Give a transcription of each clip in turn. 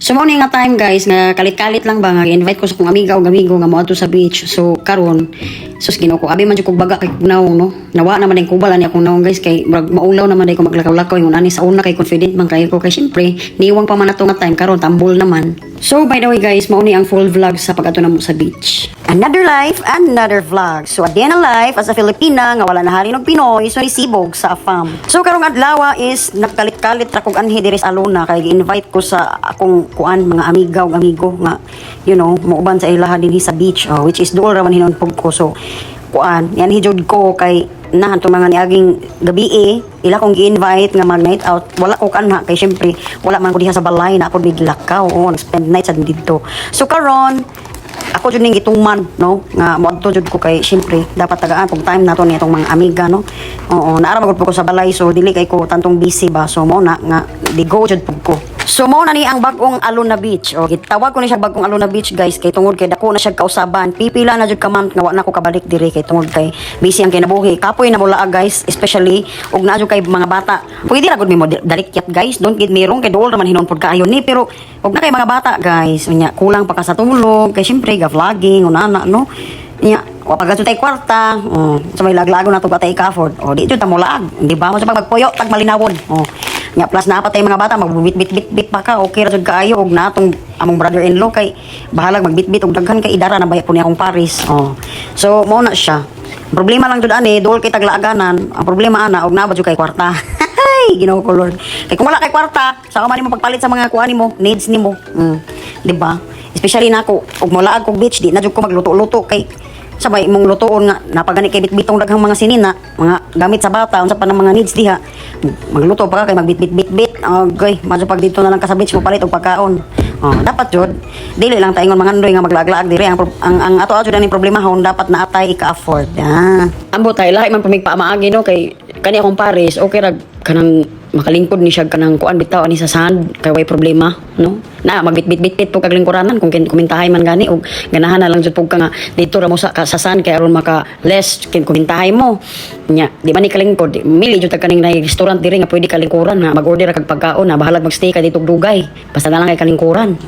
So mao ni nga time guys nga kalit-kalit lang ba nga invite ko sa kong amiga o amigo nga moadto sa beach. So karon sus Ginoo ko abi man jud kog baga kay naong no. Nawa naman din kubalan ni akong naong guys kay maulaw naman day ko maglakaw-lakaw yung ani sa una kay confident man kay ko kay syempre niwang pa man ato nga time karon tambol naman. So by the way guys mao ni ang full vlog sa pag-ato namo sa beach. Another life, another vlog. So at the end of life as a Filipina nga wala na hari ng Pinoy so nisibog sa AFAM. So karong adlaw is nagkalit-kalit ra kog anhi diri sa Alona kay gi-invite ko sa akong kuan mga amiga o amigo nga you know muuban sa ilaha dinhi sa beach which is duol ra man hinunpog ko. So kuan yan hijud ko kay nahan to mga niaging gabi ila kong gi-invite nga mag night out wala ko kanha kay syempre wala man ko diha sa balay na ako miglakaw spend night sa dito. So karon ako jud ning gituman no nga moadto jud ko kay syempre dapat tagaan pag time nato ni itong mga amiga no. Oo naara magud ko sa balay so dili kay ko tantong busy ba so mo na nga di go jud pug ko. So mo na ni ang bagong Alona Beach. O gitawag ko ni siya bagong Alona Beach guys kay tungod kay dako na siya kausaban. Pipila na jud ka month nga wa na ko kabalik diri kay tungod kay busy ang kinabuhi. Kapoy na mula guys especially og na jud kay mga bata. Pwede ra gud mi mo dalikyat guys. Don't get me wrong kay duol man hinon pod kaayo ni pero og na kay mga bata guys. Unya kulang pa ka sa tulog kay syempre ga vlogging unana no. Nya wa pagka tay kwarta sa may laglago na to ka tay ka-afford o di jud ta mo laag di ba mo sa pagpuyo tag malinawon nya plus na patay mga bata magbit pa ka okay ra jud kaayo og natong among brother-in-law kay bahalag magbitbit og daghan kay idara na baya po ni akong Paris so mo na siya problema lang jud ani dol kay taglaaganan ang problema ana og na ba jud kay kwarta ay Ginoo ko Lord kay kung wala kay kwarta sa man nimo pagpalit sa mga kuan nimo needs nimo di ba especially nako og molaag kog beach di na jud ko magluto-luto kay sabay imong lutoon nga napagani kay bitbitong daghang mga sinina mga gamit sa bata unsa pa ng mga needs diha magluto pa ka kay magbitbit okay madyo pag dito na lang ka sa beach mo palit og pagkaon dapat jud dili lang ta ingon mangandoy nga maglaag-laag diri ang ato jud ani problema hon dapat na atay ika-afford ambo tay lahi man pamigpa maagi no kay kani akong Paris okay ra kanang makalingkod ni siya kanang kuan bitaw ani sa sand kay way problema no na magbitbit po kag lingkuranan kung kumintahay man gani og ganahan na lang jud pug ka nga dito ra mo sa sand kay aron maka less kumintahay mo nya di man ni kalingkod mili jud kaning na restaurant diri nga pwede kalingkuran nga mag-order kag pagkaon na bahalag magstay ka dito og dugay basta na lang kay kalingkuran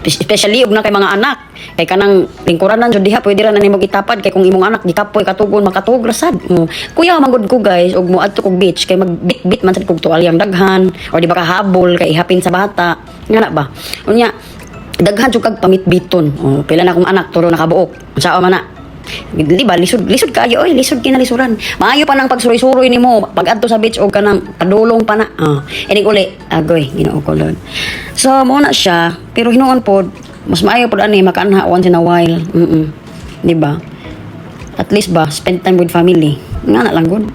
especially og na kay mga anak kay kanang lingkuranan jud diha pwede ra na nimo gitapad kay kung imong anak gikapoy katugon makatug rasad kuya magud ko guys og moadto kog beach kay magbitbit man sad kog tuwalyang daghan or di ba kahabol kay ihapin sa bata nga ba unya daghan jud kag pamitbiton pila na akong anak turo nakabuok unsa man na di ba lisod kayo lisod kinalisuran maayo pa nang pagsuroy-suroy nimo pag adto sa beach og kanang padulong pa na inig uli agoy Ginoo ko Lord so mo na siya pero hinuon pod mas maayo pod ani makaanha once in a while di ba at least ba spend time with family nga na lang gud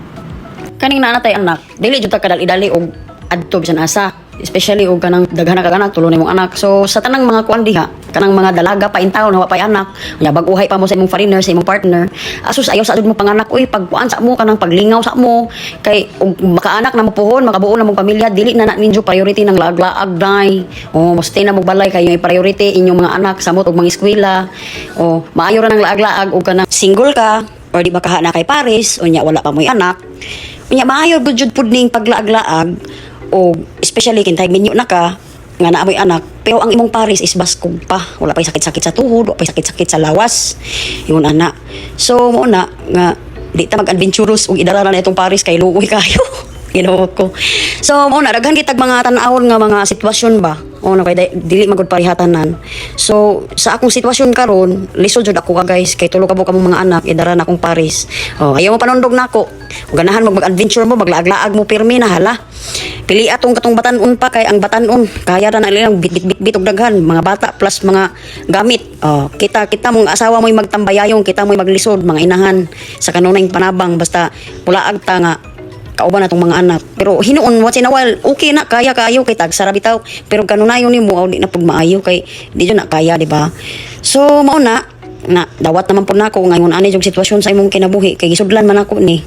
kaning nanatay anak dili jud ta kadali-dali og adto bisan asa especially og kanang daghan kag anak tulo nimong anak so sa tanang mga kuan diha kanang mga dalaga pa in town wa pay anak nya bag-uhay pa mo sa imong foreigner sa imong partner asus ayaw sa jud mo panganak pag kuan sa mo kanang paglingaw sa mo kay og makaanak na mo puhon makabuo na mong pamilya dili na ninyo priority ng laag-laag dai mo stay na mo balay kay yung priority inyong mga anak samot og mga eskwela maayo ra nang laag-laag og kanang single ka or di ba kaha na kay Paris unya wala pa mo'y anak unya maayo jud pud ning paglaag-laag o especially kintay minyo na ka nga naamoy anak pero ang imong Paris is baskog pa wala pay sakit-sakit sa tuhod wala pay sakit-sakit sa lawas yun ana so mo na nga di ta mag-adventurous og idara na itong Paris kay luoy kayo Ginoo ko so mo na daghan kitag mga tan-awon nga mga sitwasyon ba na kay dili magud parihatanan so sa akong sitwasyon karon lisod jud ako ka guys kay tulo ka mo kamong mga anak idara na akong Paris ayaw mo panondog nako ganahan mag-adventure mo maglaag-laag mo pirmi na hala pili atong katong batan-on pa kay ang batan-on kaya ra na nilang bit og daghan mga bata plus mga gamit kita mong asawa mo'y magtambayayong kita mo'y maglisod mga inahan sa kanunay panabang basta pulaag ta nga kauban atong mga anak pero hinuon once in a while okay na kaya kayo kay tag sara bitaw pero kanunayon nimo di na pug maayo kay di jud na kaya di ba so mao na dawat naman po nako ngayon ani jog sitwasyon sa imong kinabuhi kay gisudlan man ako ni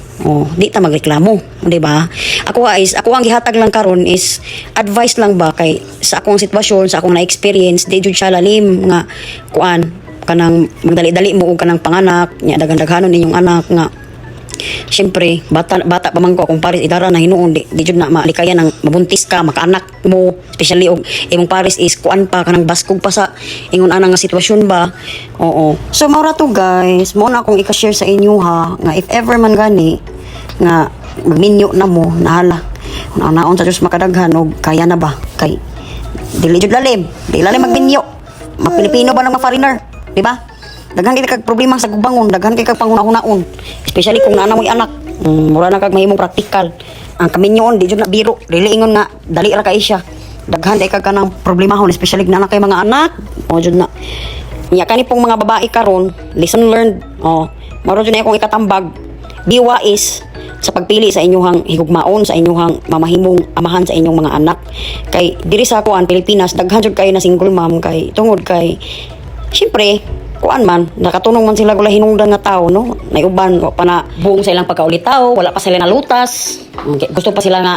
di ta magreklamo di ba ako ang gihatag lang karon is advice lang ba kay sa akong sitwasyon sa akong na experience di jud siya lalim nga kuan kanang magdali-dali mo og kanang panganak nya daghan-daghanon ninyong anak nga syempre bata pa man ko kung pares idara na hinuon di jud na malikayan ang mabuntis ka makaanak mo, especially og imong pares is kuan pa kanang baskog pa sa ingon ana nga sitwasyon ba. Oo, so maura to guys, mo na akong i-share sa inyo ha nga if ever man gani nga magminyo na mo nahala kung naon sa Diyos makadaghan og kaya na ba kay dili jud lalim magminyo Pilipino ba ng mga foreigner, di ba? Daghan kay kag problema sa gubangon, daghan kay kag panguna-hunaon, especially kung naa mo'y anak. Mura na kag mahimong praktikal. Ang kaminyoon di jud na biro, dili ingon nga dali ra kay siya. Daghan kay kag kanang problemahon, especially na kay mga anak. O jud na. Nya kani pong mga babae karon, lesson learned. Maro jud na akong ikatambag. Be wise sa pagpili sa inyong higugmaon, sa inyong mamahimong amahan sa inyong mga anak. Kay diri sa kuan Pilipinas daghan jud kay na single mom kay tungod kay syempre kuan man nakatunong man sila gula hinungdan nga tao no, nay uban wa pa na buong sa ilang pagkaulitaw, wala pa sila nalutas. Okay, gusto pa sila nga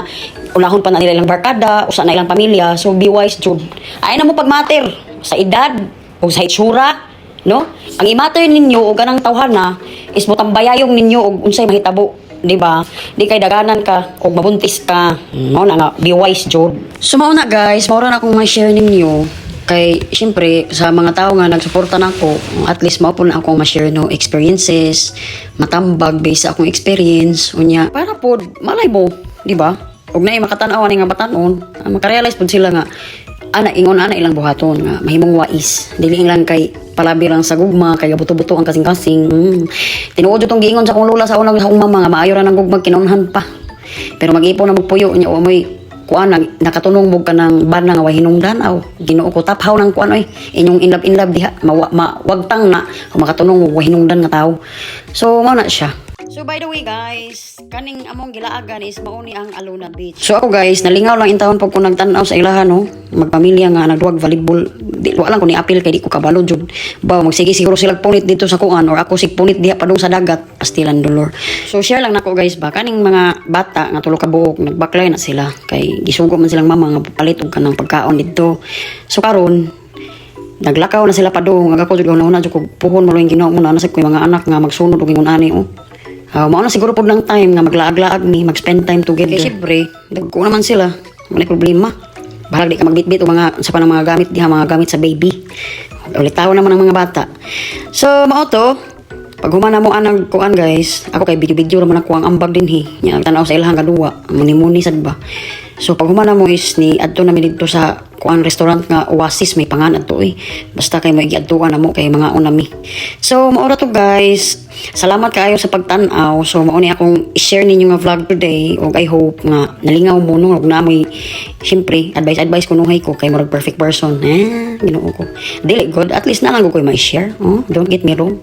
unahon pa na nila ilang barkada usa na ilang pamilya. So be wise jud, ay na mo pagmater sa edad o sa itsura no. Ang imater ninyo og ganang tawhana is motambayayong ninyo og unsay mahitabo, di ba? Di kay daganan ka og mabuntis ka no na nga be wise jud. So mao na guys, mao ra na akong ma-share ninyo. Kay, syempre, sa mga tao nga nagsuporta na ako, at least mao po na akong ma-share no experiences, matambag based sa akong experience, unya, para po, malay mo, di ba? Huwag na makatanawan nga batanon, makarealize po sila nga, ingon ilang buhaton, nga, mahimong wais, dili lang kay palabi lang sa gugma, kay buto-buto ang kasing-kasing, tinuod itong giingon sa akong lola sa unang mama, nga maayo ra ng gugmag, kinaunahan pa. Pero mag-ipon na magpuyo, unya, umoy, kuan nakatunong mo ka ng bana nga hinungdan aw Ginoo ko taphaw ng kuan oy inyong in love diha wagtang na kung makatunong mo hinungdan nga tao. So mao na siya. So by the way guys, kaning among gilaagan is mauni ang Aluna Beach. So ako guys, nalingaw lang intawon pag ko nagtan-aw sa ilahan no, magpamilya nga nagduwag volleyball. Di wala lang ko ni apil kay di ko kabalo jud. Ba magsige siguro sila punit dito sa kuan or ako sig punit diha padung sa dagat pastilan dolor. So share lang nako guys ba kaning mga bata nga tulo ka buok nagbaklay na sila kay gisugo man silang mama nga palit og kanang pagkaon dito. So karon naglakaw na sila padung aga ko jud una jud ko puhon mo lang Ginoo mo na sa ko mga anak nga magsunod og ingon ani mao na siguro pod ng time nga maglaag-laag ni mag-spend time together. Kaya syempre, dagko naman sila. May problema. Balag di ka magbitbit o mga sa panang mga gamit diha, mga gamit sa baby. Ulitaw naman ang mga bata. So, mao to. Pag humana mo anang kuan guys, ako kay video naman ako ang ambag din Nya tanaw sa ilahang kaduwa, muni-muni sad ba. So pag humana mo is ni adto na mi dito sa kuan restaurant nga Oasis, may pangan adto basta kay mo igiadtuan na mo kay mga unami. So mao ra to guys. Salamat kaayo sa pagtan-aw. So mao ni akong i-share ninyo nga vlog today ug I hope nga nalingaw mo no ug naamoy syempre advice kunuhay ko kay murag perfect person. Ginoo ko. Dili good, at least na lang ko ma-share. Don't get me wrong.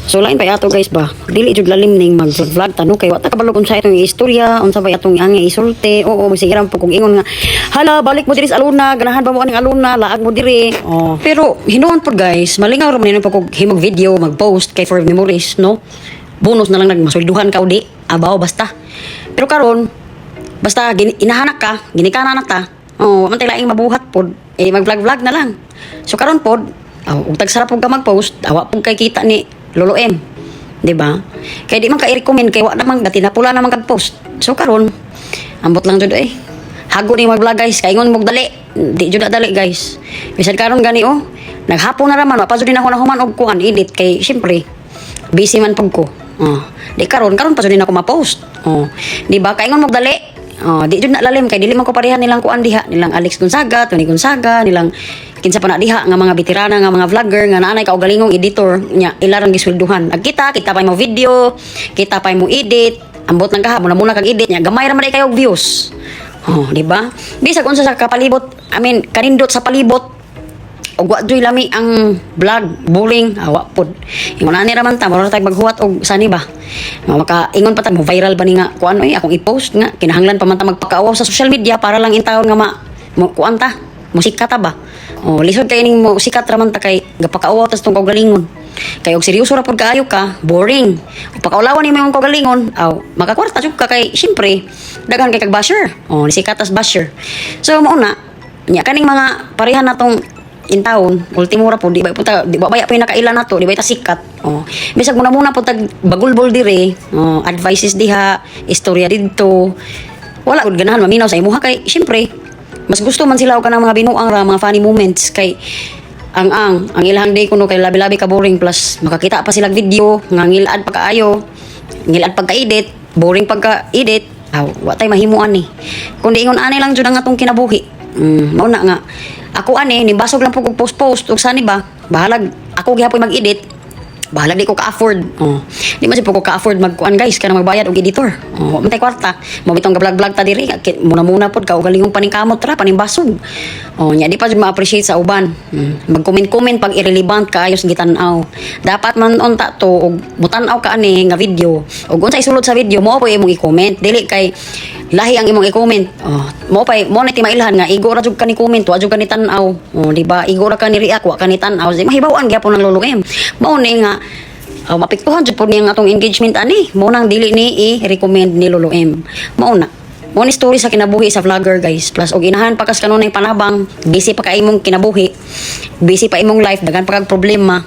So lain pa ato guys ba, dili jud lalim ning mag-vlog tano kay wa ta kabalo kung sa itong istorya, unsa ba atong angi isulti. Oo, magsigiran po kung ingon nga, hala balik mo diri sa Aluna, ganahan ba mo aning Aluna, laag mo diri. Pero hinuon po guys, malingaw ra man pag himog video, mag-post kay for memories, no? Bonus na lang nagmasulduhan ka udi, abaw basta. Pero karon basta inahanak ka, ginikanan ta. Man tay laing mabuhat pod, mag-vlog na lang. So karon pod, ug tagsarap pug ka mag-post, awa pug kay kita ni Lolo M, di ba? Kaya di man ka i-recommend kay wa namang dati na pula namang kag-post. So karon, ambot lang jud hago ni mag-vlog guys, kay ingon mo dali. Di jud dali guys. Bisan karon gani naghapon na raman pa jud na ako nahuman og kuan edit kay syempre busy man pug ko. Di karon pa jud ako ma-post. Di ba? Kay ingon mo dali. Di jud na lalim kay dili man ko pareha nilang kuan diha, nilang Alex Gonzaga, Tony Gonzaga, nilang kinsa pa na diha nga mga veterana nga mga vlogger nga naanay kaugalingong editor nya ilarang gisulduhan. Kita pa mo video, kita pa mo edit, ambot lang ka muna kag edit nya gamay ra man kayo views. Di ba? Bisag unsa sa kapalibot, kanindot sa palibot og wa joy lami ang vlog, bullying, awa pod. Ingon ani ra man ta mura tag maghuwat og sani ba. Maka ingon pa ta mo viral ba ni nga kuan akong i-post nga kinahanglan pa man ta magpakaawaw sa social media para lang intawon nga kuan ta, musika ta ba. Lisod kay ning mo sikat ra man ta kay gapakaawaw tas tong kaugalingon. Kay og seryoso ra pod kaayo ka, boring. Ug pakaulawan ni imong kaugalingon, makakwarta jud ka kay syempre daghan kay kag basher. Ni sikat as basher. So mao na nya kaning mga pareha natong in town, ultimo ra po, di ba punta, di ba baya pa yung nakailan na to, di ba ita sikat. Oh. Bisag muna po tag bagulbol dire, advices diha, istorya didto. Wala gud ganahan maminaw sa imuha kay syempre mas gusto man sila og kanang mga binuang ra, mga funny moments kay ang ilang day kuno kay labi-labi ka boring plus makakita pa sila video nga ngilad pagkaayo, ngilad pagka-edit, boring pagka-edit. Wa tay mahimuan ni. Kundi ingon ani lang jud ang atong kinabuhi. Mao na nga. Ako ani nibasog lang po kog post ug sani ba? Bahalag ako gihapon mag-edit. Bahalag di ko ka-afford. Di man si ko ka-afford magkuan guys kana magbayad og editor. Matay kwarta. Mo bitong ga-vlog ta diri muna pod ka og galingong paningkamot ra panimbasog. Nya di pa jud ma-appreciate sa uban. Mag-comment pag irrelevant kaayo sa gitan-aw. Dapat man unta to og mutan-aw ka ani nga video. Og unsay sulod sa video mo po imong i-comment. Dili kay lahi ang imong i-comment. Mo na ti mailhan nga igo ra jud ka ni comment, wa jud ka ni tan-aw. Di ba? Igo ra ka ni react, wa ka ni tan-aw. Mahibaw-an gyapon ng lulungem. Mao ni nga mapiktuhan jud po niya atong engagement ani. Mo nang dili ni i-recommend ni Lolo M. Mao na. Mo ni story sa kinabuhi sa vlogger guys. Plus og inahan pa kas kanunay panabang, busy pa ka imong kinabuhi. Busy pa imong life, daghan pa kag problema.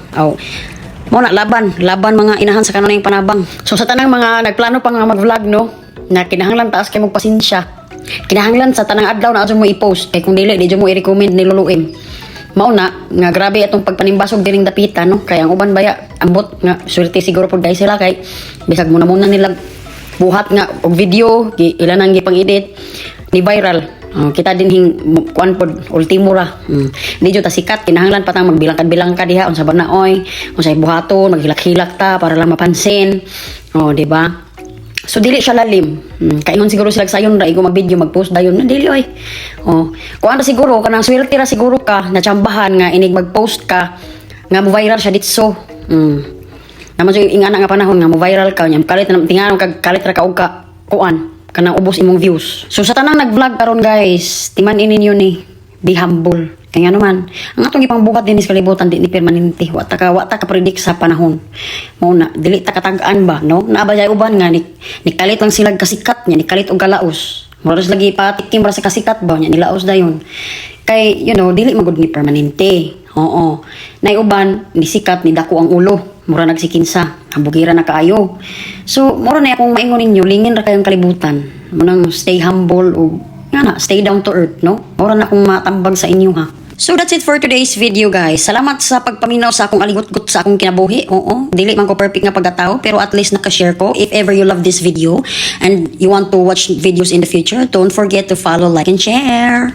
Mo na laban mga inahan sa kanunay panabang. So sa tanang mga nagplano pa nga mag-vlog no, na kinahanglan taas kay mo pasensya. Kinahanglan sa tanang adlaw na adyo mo i-post kay kung dili di mo i-recommend ni Lolo M. Mao na nga grabe atong pagpanimbasog dining dapita no kay ang uban baya ambot nga swerte siguro pud dai sila kay bisag muna nila buhat nga og video ilan ang gipang edit ni viral. Kita din hing kuan pod ultimo ra. Di jud ta sikat kinahanglan patang magbilangkad diha unsa ba na oy unsay buhaton maghilak-hilak ta para lang mapansin. Di ba? So dili siya lalim. Kaingon siguro sila sayon ra igo mag-video mag-post dayon na dili oy. Kuan ra siguro kanang swerte ra siguro ka na tsambahan nga inig mag-post ka nga mo viral siya ditso. Naman so ingana nga panahon nga mo viral ka nya kalit tinganon kag kalit ra ka og ka kuan kanang ubos imong views. So sa tanang nag-vlog karon guys, timan ninyo ni be humble. Kaya naman, ang atong ipangbuhat din is kalibutan di ni permanente. Wa ta ka predict sa panahon. Mao na dili ta katag-an ba, no? Naabay uban nga ni kalit lang sila kasikat nya, ni kalit og kalaos. Moras lagi patikim ra sa kasikat ba nya nilaos dayon. Kay dili magud ni permanente. Nay uban ni sikat ni dako ang ulo. Mura nagsikinsa, hambugira na kaayo. So, mura na akong maingon ninyo, lingin ra kayong kalibutan. Munang stay humble o stay down to earth, no? Mura na akong matambag sa inyo, ha? So that's it for today's video guys. Salamat sa pagpaminaw sa akong aligot-gut sa akong kinabuhi. Dili man ko perfect nga pagkatao pero at least nakashare ko. If ever you love this video and you want to watch videos in the future, don't forget to follow, like, and share.